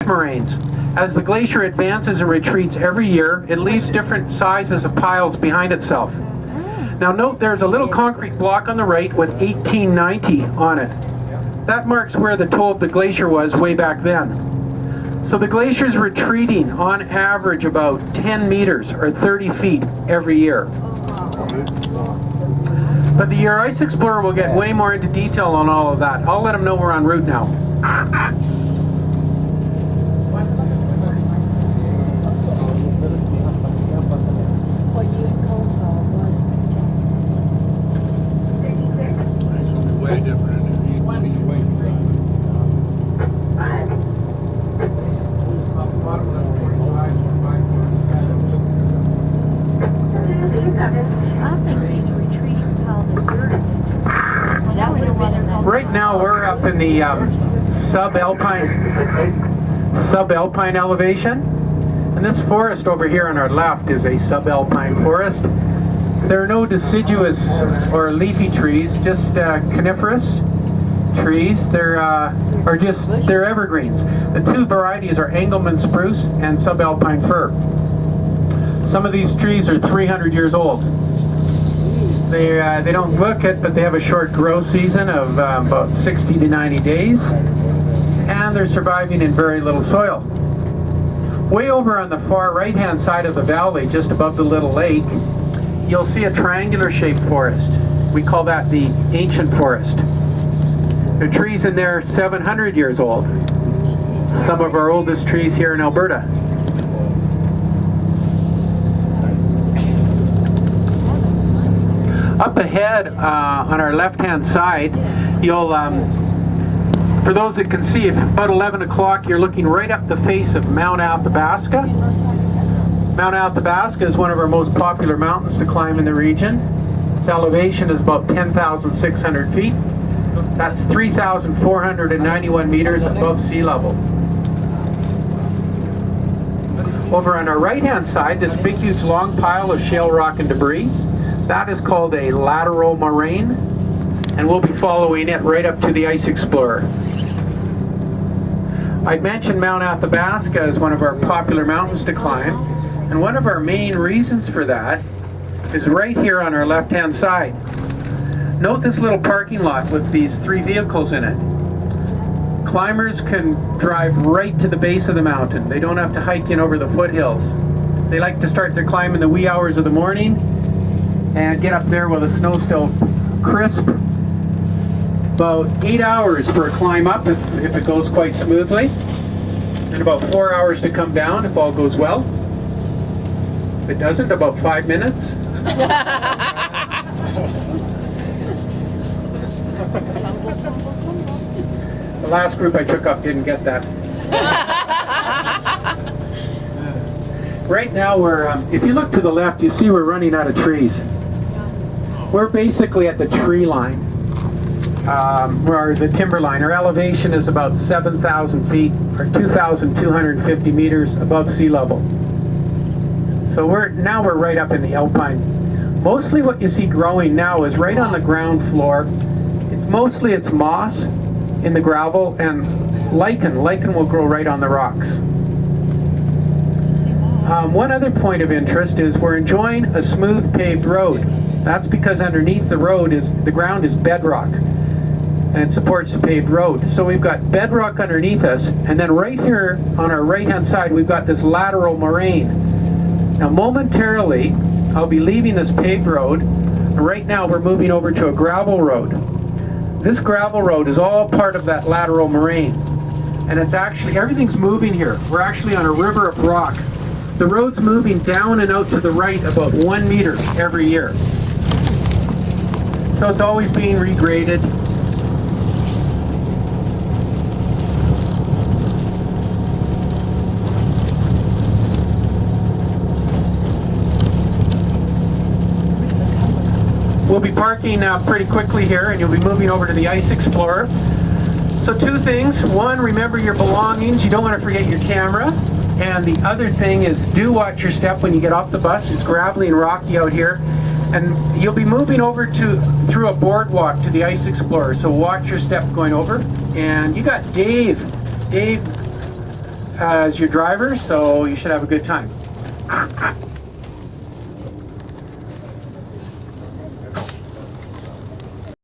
moraines. As the glacier advances and retreats every year, it leaves different sizes of piles behind itself. Now note there's a little concrete block on the right with 1890 on it. That marks where the toe of the glacier was way back then. So the glacier is retreating on average about 10 meters or 30 feet every year. But your Ice Explorer will get way more into detail on all of that. I'll let him know we're en route now. Way different. Right now we're up in the subalpine elevation, and this forest over here on our left is a subalpine forest. There are no deciduous or leafy trees, just coniferous trees. They're evergreens. The two varieties are Engelmann spruce and subalpine fir. Some of these trees are 300 years old. They don't look it, but they have a short growth season of about 60 to 90 days, and they're surviving in very little soil. Way over on the far right-hand side of the valley, just above the little lake, you'll see a triangular-shaped forest. We call that the ancient forest. The trees in there are 700 years old. Some of our oldest trees here in Alberta. Up ahead on our left-hand side, you'll, for those that can see, if about 11 o'clock, you're looking right up the face of Mount Athabasca. Mount Athabasca is one of our most popular mountains to climb in the region. Its elevation is about 10,600 feet. That's 3,491 meters above sea level. Over on our right-hand side, this big, huge, long pile of shale rock and debris, that is called a lateral moraine, and we'll be following it right up to the Ice Explorer. I'd mentioned Mount Athabasca as one of our popular mountains to climb, and one of our main reasons for that is right here on our left-hand side. Note this little parking lot with these 3 vehicles in it. Climbers can drive right to the base of the mountain. They don't have to hike in over the foothills. They like to start their climb in the wee hours of the morning and get up there while the snow's still crisp. About 8 hours for a climb up if it goes quite smoothly, and about 4 hours to come down if all goes well. If it doesn't, about 5 minutes. The last group I took up didn't get that. Right now we're, if you look to the left, you see we're running out of trees. We're basically at the tree line, or the timber line. Our elevation is about 7,000 feet, or 2,250 meters above sea level. So we're right up in the alpine. Mostly what you see growing now is right on the ground floor. It's moss in the gravel, and lichen. Lichen will grow right on the rocks. One other point of interest is we're enjoying a smooth paved road. That's because underneath the ground is bedrock, and it supports the paved road. So we've got bedrock underneath us, and then right here on our right-hand side, we've got this lateral moraine. Now momentarily, I'll be leaving this paved road, and right now we're moving over to a gravel road. This gravel road is all part of that lateral moraine, and it's actually, everything's moving here. We're actually on a river of rock. The road's moving down and out to the right about 1 meter every year. So it's always being regraded. We'll be parking pretty quickly here, and you'll be moving over to the Ice Explorer. So 2 things. 1, remember your belongings. You don't want to forget your camera. And the other thing is, do watch your step when you get off the bus. It's gravelly and rocky out here. And you'll be moving over through a boardwalk to the Ice Explorer. So watch your step going over. And you got Dave as your driver, so you should have a good time.